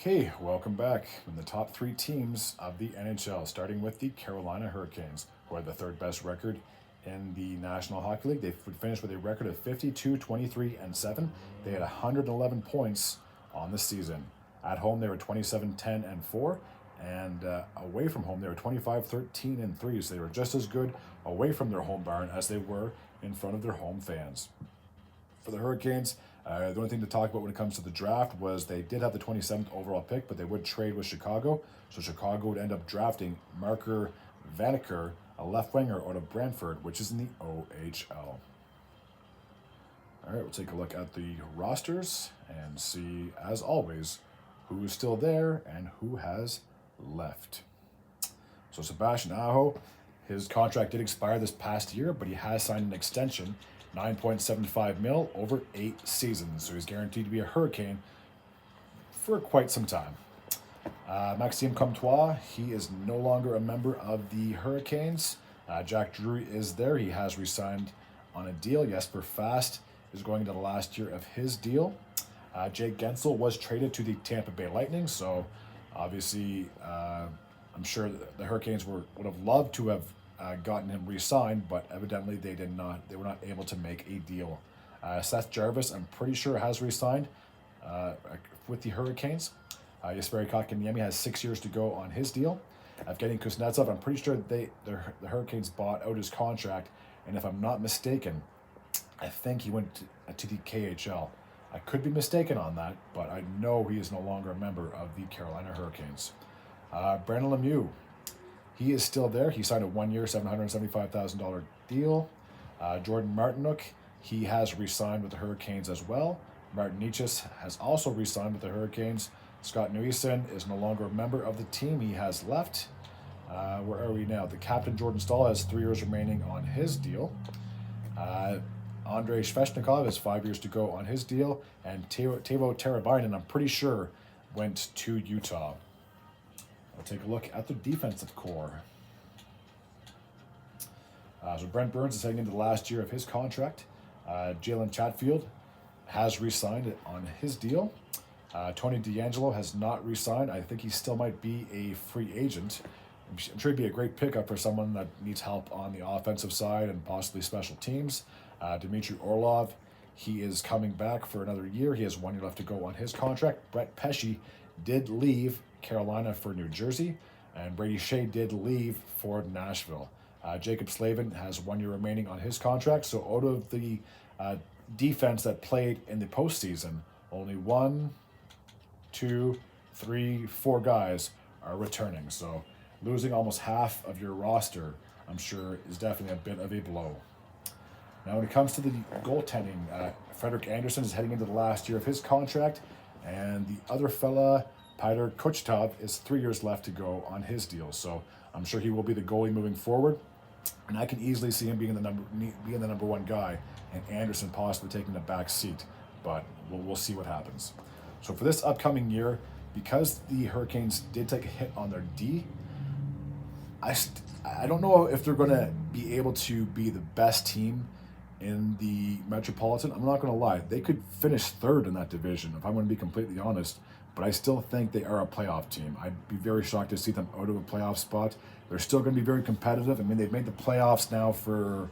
Okay, welcome back. In the top three teams of the NHL, starting with the Carolina Hurricanes, who are the third best record in the National Hockey League. They would finish with a record of 52, 23, and 7. They had 111 points on the season. At home, they were 27, 10, and 4. And away from home, they were 25, 13, and 3. So they were just as good away from their home barn as they were in front of their home fans. For the Hurricanes, the only thing to talk about when it comes to the draft was they did have the 27th overall pick, but they would trade with Chicago. So Chicago would end up drafting Marker Vanacker, a left winger out of Brantford, which is in the OHL. All right, we'll take a look at the rosters and see, as always, who is still there and who has left. So Sebastian Aho, his contract did expire this past year, but he has signed an extension, $9.75 million over 8 seasons. So he's guaranteed to be a Hurricane for quite some time. Maxime Comtois, he is no longer a member of the Hurricanes. Jack Drury is there. He has re-signed on a deal. Jesper Fast is going into the last year of his deal. Jake Gensel was traded to the Tampa Bay Lightning, so obviously I'm sure the Hurricanes would have loved to have gotten him re-signed, but evidently they did not. They were not able to make a deal. Seth Jarvis, I'm pretty sure, has re-signed with the Hurricanes. Jesperi Kotkaniemi has 6 years to go on his deal. Evgeny Kuznetsov, I'm pretty sure the Hurricanes bought out his contract, and if I'm not mistaken, I think he went to the KHL. I could be mistaken on that, but I know he is no longer a member of the Carolina Hurricanes. Brandon Lemieux, he is still there. He signed a 1-year, $775,000 deal. Jordan Martinook, he has re-signed with the Hurricanes as well. Martin Necas has also re-signed with the Hurricanes. Scott Nuysen is no longer a member of the team. He has left. Where are we now? The captain, Jordan Staal, has 3 years remaining on his deal. Andrei Svechnikov has 5 years to go on his deal. And Teuvo Teravainen, I'm pretty sure, went to Utah. I'll take a look at the defensive core. So Brent Burns is heading into the last year of his contract. Jalen Chatfield has re-signed on his deal. Tony DeAngelo has not re-signed. I think he still might be a free agent. I'm sure he'd be a great pickup for someone that needs help on the offensive side and possibly special teams. Dmitry Orlov, he is coming back for another year. He has 1 year left to go on his contract. Brett Pesce did leave Carolina for New Jersey, and Brady Shea did leave for Nashville. Jacob Slavin has 1 year remaining on his contract. So out of the defense that played in the postseason, only 1, 2, 3, 4 guys are returning. So losing almost half of your roster, I'm sure, is definitely a bit of a blow. Now, when it comes to the goaltending, Frederik Andersen is heading into the last year of his contract, and the other fella, Pyotr Kochetkov, is 3 years left to go on his deal. So I'm sure he will be the goalie moving forward, and I can easily see him being the number one guy, and Anderson possibly taking the back seat. But we'll see what happens. So for this upcoming year, because the Hurricanes did take a hit on their D, I don't know if they're going to be able to be the best team in the Metropolitan. I'm not going to lie. They could finish third in that division, if I'm going to be completely honest. But I still think they are a playoff team. I'd be very shocked to see them out of a playoff spot. They're still going to be very competitive. I mean, they've made the playoffs now for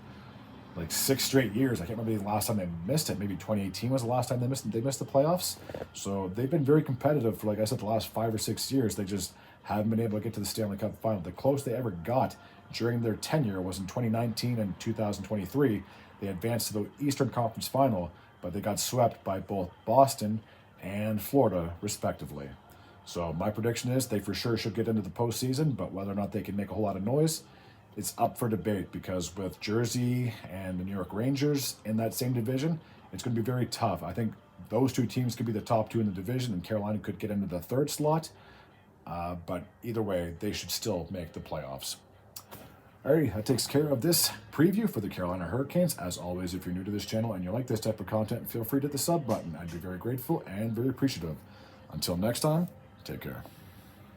like 6 straight years. I can't remember the last time they missed it. Maybe 2018 was the last time they missed the playoffs. So they've been very competitive for, like I said, the last 5 or 6 years. They just haven't been able to get to the Stanley Cup final. The closest they ever got during their tenure was in 2019 and 2023. They advanced to the Eastern Conference Final, but they got swept by both Boston and Florida, respectively. So my prediction is they for sure should get into the postseason, but whether or not they can make a whole lot of noise, it's up for debate, because with Jersey and the New York Rangers in that same division, it's going to be very tough. I think those 2 teams could be the top 2 in the division, and Carolina could get into the 3rd slot. But either way, they should still make the playoffs. Alrighty, that takes care of this preview for the Carolina Hurricanes. As always, if you're new to this channel and you like this type of content, feel free to hit the sub button. I'd be very grateful and very appreciative. Until next time, take care.